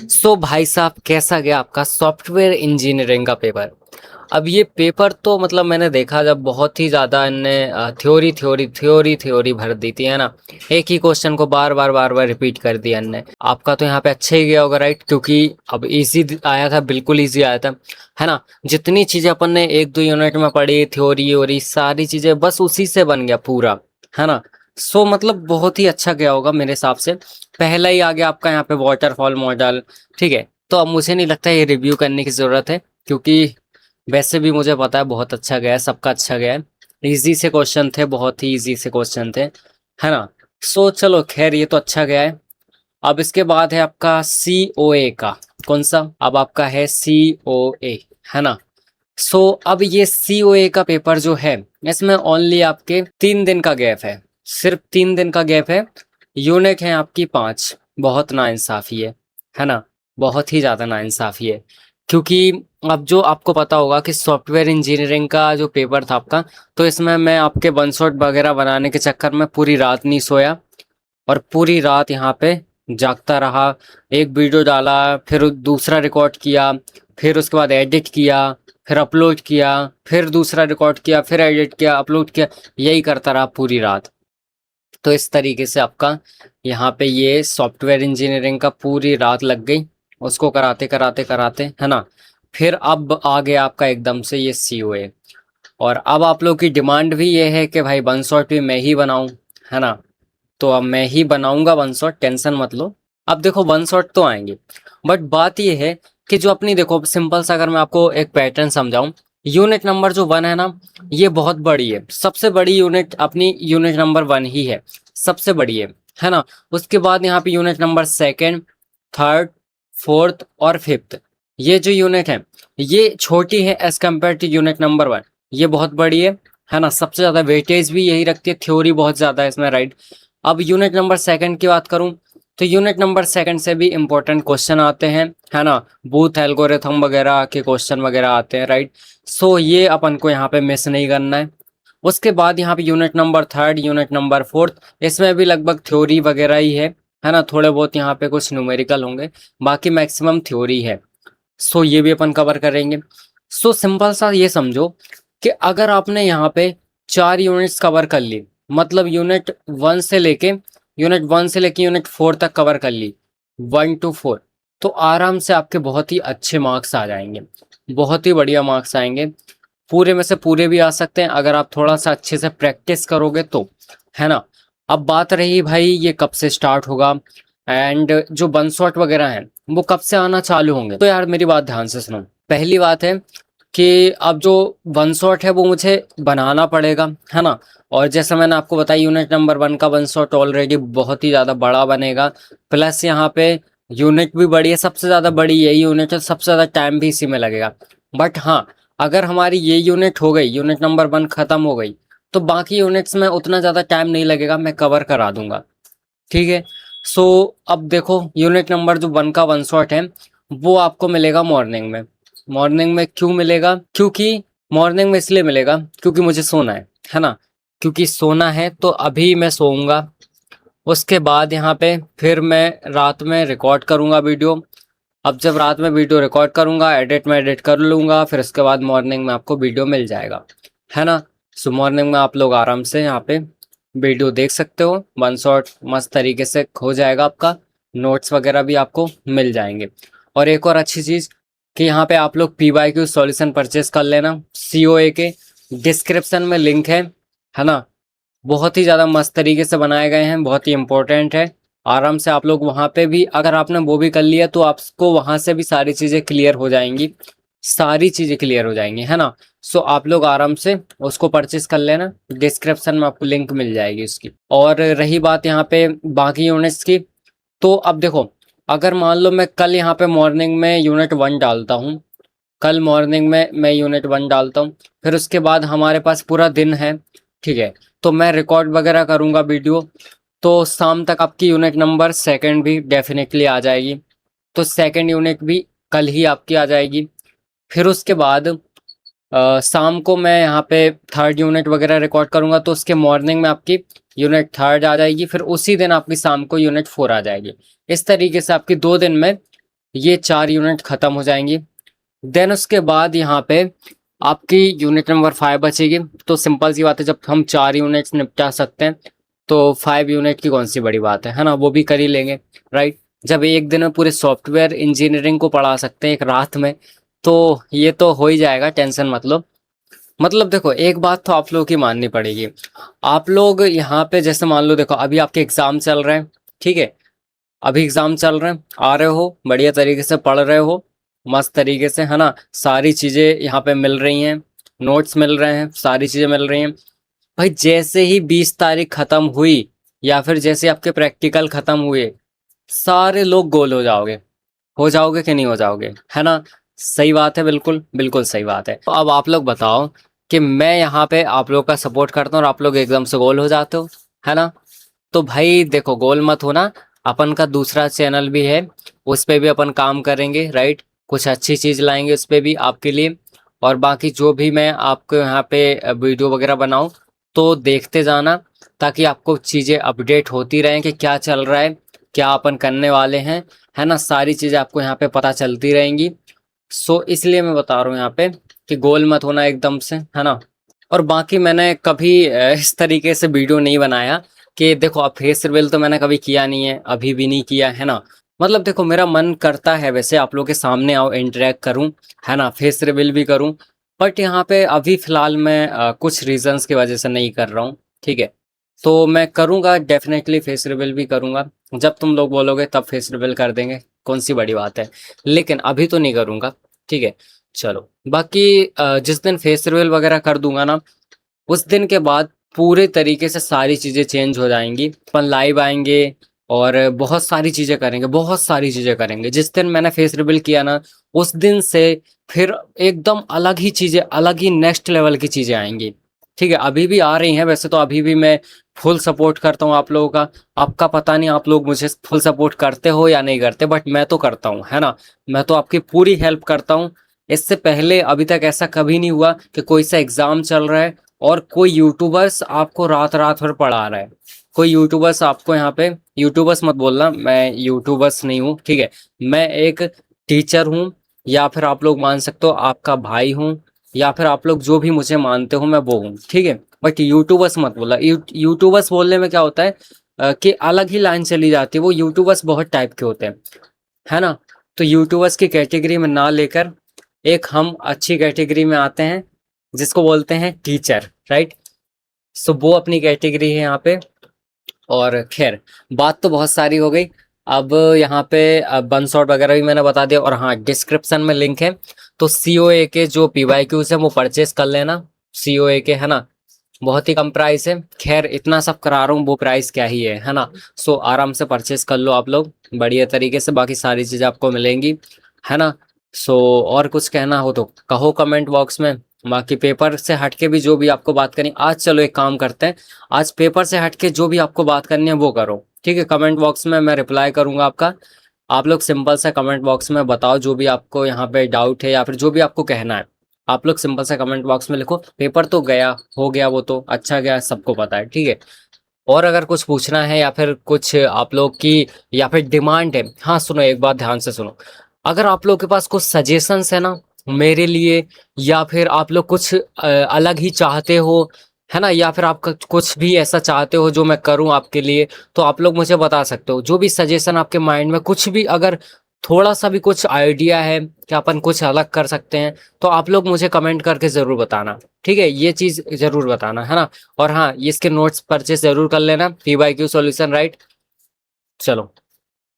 सो भाई साहब, कैसा गया आपका सॉफ्टवेयर इंजीनियरिंग का पेपर। अब ये पेपर तो मतलब मैंने देखा जब बहुत ही ज़्यादा इनने थ्योरी भर दी थी, है ना। एक ही क्वेश्चन को बार बार रिपीट कर दिया इनने। आपका तो यहाँ पे अच्छा ही गया होगा, राइट? क्योंकि अब इजी आया था, बिल्कुल इजी आया था, है ना। जितनी चीज़ें अपन ने एक दो यूनिट में पढ़ी, थ्योरी और सारी चीज़ें बस उसी से बन गया पूरा, है ना। सो मतलब बहुत ही अच्छा गया होगा मेरे हिसाब से। पहला ही आ गया आपका यहाँ पे वाटरफॉल मॉडल। ठीक है, तो अब मुझे नहीं लगता ये रिव्यू करने की ज़रूरत है, क्योंकि वैसे भी मुझे पता है बहुत अच्छा गया है, सबका अच्छा गया है। इजी से क्वेश्चन थे, बहुत ही इजी से क्वेश्चन थे, है ना। सो चलो खैर, ये तो अच्छा गया है। अब इसके बाद है आपका सी ओ ए का। कौन सा? अब आपका है सी ओ ए, है ना। सो अब ये सी ओ ए का पेपर जो है, इसमें ओनली आपके 3 दिन का गैप है। सिर्फ 3 दिन का गैप है। यूनिट है आपकी 5। बहुत नाइंसाफ़ी है ना। बहुत ही ज़्यादा नाइंसाफ़ी है। क्योंकि अब जो आपको पता होगा कि सॉफ्टवेयर इंजीनियरिंग का जो पेपर था आपका, तो इसमें मैं आपके वन शॉट वगैरह बनाने के चक्कर में पूरी रात नहीं सोया, और पूरी रात यहाँ पे जागता रहा। एक वीडियो डाला, फिर दूसरा रिकॉर्ड किया, फिर उसके बाद एडिट किया, फिर अपलोड किया, फिर दूसरा रिकॉर्ड किया, फिर एडिट किया, अपलोड किया। यही करता रहा पूरी रात। तो इस तरीके से आपका यहाँ पे ये सॉफ्टवेयर इंजीनियरिंग का पूरी रात लग गई, उसको कराते कराते कराते, है ना। फिर अब आ गया आपका एकदम से ये सी ओ ए। और अब आप लोग की डिमांड भी ये है कि भाई वन शॉट भी मैं ही बनाऊं, है ना। तो अब मैं ही बनाऊंगा वन शॉट, टेंशन मत लो। अब देखो वन शॉट तो आएंगे, बट बात ये है कि जो अपनी देखो सिंपल सा, अगर मैं आपको एक पैटर्न समझाऊं। यूनिट नंबर जो 1 है ना, ये बहुत बड़ी है, सबसे बड़ी यूनिट अपनी यूनिट नंबर 1 ही है, सबसे बड़ी है ना। उसके बाद यहाँ पे unit number second, third, fourth और फिफ्थ, ये जो यूनिट ये छोटी है as compared to unit number 1। ये बहुत बड़ी है ना। सबसे ज़्यादा वेटेज भी यही रखती है, थ्योरी बहुत ज़्यादा है इसमें, राइट। अब यूनिट नंबर सेकंड की बात करूं, तो यूनिट नंबर सेकंड से भी इंपॉर्टेंट क्वेश्चन आते हैं, है ना। बूथ एल्गोरिथम वगैरह के क्वेश्चन वगैरह आते हैं, राइट। सो ये अपन को यहाँ पे मिस नहीं करना है। उसके बाद यहाँ पे unit number third, unit number fourth, इसमें भी लगभग थ्योरी वगैरह ही है ना। थोड़े बहुत यहाँ पे कुछ न्यूमेरिकल होंगे, बाकी मैक्सिमम थ्योरी है। सो ये भी अपन कवर करेंगे। सो सिंपल सा ये समझो कि अगर आपने यहाँ पे 4 यूनिट्स कवर कर ली, मतलब यूनिट 1 से लेके यूनिट 4 तक कवर कर ली, 1 to 4, तो आराम से आपके बहुत ही अच्छे मार्क्स आ जाएंगे, बहुत ही बढ़िया मार्क्स आएंगे। पूरे में से पूरे भी आ सकते हैं अगर आप थोड़ा सा अच्छे से प्रैक्टिस करोगे तो, है ना। अब बात रही भाई ये कब से स्टार्ट होगा, एंड जो वन शॉट वगैरह हैं वो कब से आना चालू होंगे। तो यार मेरी बात ध्यान से सुनो। पहली बात है कि अब जो वन शॉट है वो मुझे बनाना पड़ेगा, है ना। और जैसा मैंने आपको बताया, यूनिट नंबर 1 का वन शॉट ऑलरेडी बहुत ही ज़्यादा बड़ा बनेगा। प्लस यहाँ पे यूनिट भी बड़ी है, सबसे ज़्यादा बड़ी यही यूनिट है, सबसे ज़्यादा टाइम भी इसी में लगेगा। बट हाँ, अगर हमारी ये यूनिट हो गई, यूनिट नंबर 1 ख़त्म हो गई, तो बाकी यूनिट्स में उतना ज़्यादा टाइम नहीं लगेगा, मैं कवर करा दूंगा। ठीक है। सो अब देखो, यूनिट नंबर जो 1 का वन शॉट है वो आपको मिलेगा मॉर्निंग में। मॉर्निंग में क्यों मिलेगा? क्योंकि मॉर्निंग में इसलिए मिलेगा क्योंकि मुझे सोना है ना। क्योंकि सोना है तो अभी मैं सोऊंगा। उसके बाद यहाँ पे फिर मैं रात में रिकॉर्ड करूँगा वीडियो। अब जब रात में वीडियो रिकॉर्ड करूँगा, एडिट में एडिट कर लूँगा, फिर उसके बाद मॉर्निंग में आपको वीडियो मिल जाएगा, है ना। सो मॉर्निंग में आप लोग आराम से यहाँ पे वीडियो देख सकते हो, वन शॉट मस्त तरीके से हो जाएगा आपका। नोट्स वगैरह भी आपको मिल जाएंगे। और एक और अच्छी चीज़ कि यहाँ पे आप लोग PYQ सॉल्यूशन परचेस कर लेना, COA के डिस्क्रिप्शन में लिंक है ना। बहुत ही ज़्यादा मस्त तरीके से बनाए गए हैं, बहुत ही इंपॉर्टेंट है। आराम से आप लोग वहाँ पे भी, अगर आपने वो भी कर लिया तो आपको वहाँ से भी सारी चीज़ें क्लियर हो जाएंगी, सारी चीज़ें क्लियर हो जाएंगी, है ना। सो आप लोग आराम से उसको परचेस कर लेना, डिस्क्रिप्शन में आपको लिंक मिल जाएगी उसकी। और रही बात यहाँ पे बाकी यूनिट्स की, तो अब देखो, अगर मान लो मैं कल यहाँ पे मॉर्निंग में यूनिट 1 डालता हूँ, कल मॉर्निंग में मैं यूनिट 1 डालता हूँ, फिर उसके बाद हमारे पास पूरा दिन है, ठीक है। तो मैं रिकॉर्ड वगैरह करूँगा वीडियो, तो शाम तक आपकी यूनिट नंबर सेकंड भी डेफिनेटली आ जाएगी। तो सेकंड यूनिट भी कल ही आपकी आ जाएगी। फिर उसके बाद शाम को मैं यहाँ पे थर्ड यूनिट वगैरह रिकॉर्ड करूँगा, तो उसके मॉर्निंग में आपकी यूनिट थर्ड आ जाएगी, फिर उसी दिन आपकी शाम को यूनिट 4 आ जाएगी। इस तरीके से आपकी 2 दिन में ये 4 यूनिट ख़त्म हो जाएंगी। देन उसके बाद यहाँ पे आपकी यूनिट नंबर 5 बचेगी। तो सिंपल सी बात है, जब हम 4 यूनिट्स निपटा सकते हैं तो 5 यूनिट की कौन सी बड़ी बात है ना, वो भी कर ही लेंगे, राइट। जब एक दिन में पूरे सॉफ्टवेयर इंजीनियरिंग को पढ़ा सकते हैं एक रात में, तो ये तो हो ही जाएगा, टेंशन मतलब देखो, एक बात तो आप लोगों की माननी पड़ेगी। आप लोग यहाँ पे जैसे मान लो, देखो अभी आपके एग्जाम चल रहे हैं, ठीक है, अभी एग्जाम चल रहे हैं, आ रहे हो बढ़िया तरीके से पढ़ रहे हो, मस्त तरीके से, है ना, सारी चीज़ें यहाँ पे मिल रही हैं, नोट्स मिल रहे हैं, सारी चीज़ें मिल रही हैं। भाई जैसे ही 20 तारीख खत्म हुई या फिर जैसे आपके प्रैक्टिकल खत्म हुए, सारे लोग गोल हो जाओगे कि नहीं हो जाओगे, है ना। सही बात है, बिल्कुल बिल्कुल सही बात है। तो अब आप लोग बताओ कि मैं यहाँ पे आप लोग का सपोर्ट करता हूँ और आप लोग एकदम से गोल हो जाते हो, है ना। तो भाई देखो, गोल मत होना। अपन का दूसरा चैनल भी है, उस पे भी अपन काम करेंगे, राइट। कुछ अच्छी चीज़ लाएंगे उस पे भी आपके लिए। और बाकी जो भी मैं आपको यहाँ पे वीडियो वगैरह बनाऊँ, तो देखते जाना, ताकि आपको चीज़ें अपडेट होती रहें कि क्या चल रहा है, क्या अपन करने वाले हैं, है ना। सारी चीज़ें आपको यहाँ पे पता चलती रहेंगी। सो इसलिए मैं बता रहा हूँ यहाँ पे कि गोल मत होना एकदम से, है ना। और बाकी मैंने कभी इस तरीके से वीडियो नहीं बनाया कि देखो, अब फेस रिवील तो मैंने कभी किया नहीं है, अभी भी नहीं किया, है ना। मतलब देखो, मेरा मन करता है वैसे आप लोगों के सामने आओ, इंटरेक्ट करूं, है ना, फेस रिवील भी करूं। बट यहाँ पे अभी फ़िलहाल मैं कुछ रीज़न्स की वजह से नहीं कर रहा हूँ, ठीक है। तो मैं करूँगा, डेफ़िनेटली फेस रिवील भी करूँगा। जब तुम लोग बोलोगे तब फेस रिवील कर देंगे, कौन सी बड़ी बात है। लेकिन अभी तो नहीं करूँगा, ठीक है। चलो, बाकी जिस दिन फेस रिवील वगैरह कर दूंगा ना, उस दिन के बाद पूरे तरीके से सारी चीज़ें चेंज हो जाएंगी। अपन लाइव आएंगे और बहुत सारी चीज़ें करेंगे, बहुत सारी चीज़ें करेंगे। जिस दिन मैंने फेस रिवील किया ना, उस दिन से फिर एकदम अलग ही चीज़ें, अलग ही नेक्स्ट लेवल की चीज़ें आएंगी, ठीक है। अभी भी आ रही हैं वैसे, तो अभी भी मैं फुल सपोर्ट करता हूँ आप लोगों का। आपका पता नहीं आप लोग मुझे फुल सपोर्ट करते हो या नहीं करते, बट मैं तो करता हूँ, है ना। मैं तो आपकी पूरी हेल्प करता हूँ। इससे पहले अभी तक ऐसा कभी नहीं हुआ कि कोई सा एग्ज़ाम चल रहा है और कोई यूट्यूबर्स आपको रात रात भर पढ़ा रहा है। कोई यूट्यूबर्स आपको यहाँ पे, यूट्यूबर्स मत बोलना, मैं यूट्यूबर्स नहीं हूँ, ठीक है। मैं एक टीचर हूँ, या फिर आप लोग मान सकते हो आपका भाई हूँ, या फिर आप लोग जो भी मुझे मानते हो मैं वो हूँ, ठीक है। बट यूट्यूबर्स मत बोला। यूट्यूबर्स बोलने में क्या होता है कि अलग ही लाइन चली जाती है। वो यूट्यूबर्स बहुत टाइप के होते हैं, है ना। तो यूट्यूबर्स की कैटेगरी में ना लेकर एक हम अच्छी कैटेगरी में आते हैं, जिसको बोलते हैं टीचर, राइट। सो वो अपनी कैटेगरी है यहाँ पे। और खैर, बात तो बहुत सारी हो गई। अब यहाँ पे बन शॉट वगैरह भी मैंने बता दिया। और हाँ, डिस्क्रिप्शन में लिंक है, तो COA के जो PYQs है वो परचेस कर लेना। COA के, है ना, बहुत ही कम प्राइस है। खैर, इतना सब करा रहा हूँ, वो प्राइस क्या ही है ना। सो आराम से परचेस कर लो आप लोग बढ़िया तरीके से, बाकी सारी चीज़ें आपको मिलेंगी, है ना। सो और कुछ कहना हो तो कहो कमेंट बॉक्स में। बाकी पेपर से हटके भी जो भी आपको बात करनी आज, चलो एक काम करते हैं, आज पेपर से हटके जो भी आपको बात करनी है वो करो, ठीक है। कमेंट बॉक्स में मैं रिप्लाई करूँगा आपका। आप लोग सिंपल सा कमेंट बॉक्स में बताओ जो भी आपको यहाँ पे डाउट है या फिर जो भी आपको कहना है। आप लोग सिंपल सा कमेंट बॉक्स में लिखो। पेपर तो गया, हो गया, वो तो अच्छा गया, सबको पता है, ठीक है। और अगर कुछ पूछना है या फिर कुछ आप लोग की या फिर डिमांड है, हाँ सुनो, एक बात ध्यान से सुनो। अगर आप लोग के पास कुछ सजेशंस है ना मेरे लिए, या फिर आप लोग कुछ अलग ही चाहते हो, है ना, या फिर आप कुछ भी ऐसा चाहते हो जो मैं करूं आपके लिए, तो आप लोग मुझे बता सकते हो। जो भी सजेशन आपके माइंड में कुछ भी, अगर थोड़ा सा भी कुछ आइडिया है कि अपन कुछ अलग कर सकते हैं, तो आप लोग मुझे कमेंट करके ज़रूर बताना, ठीक है। ये चीज़ ज़रूर बताना, है ना। और हाँ, ये इसके नोट्स परचेस ज़रूर कर लेना, PYQ सॉल्यूशन, राइट। चलो।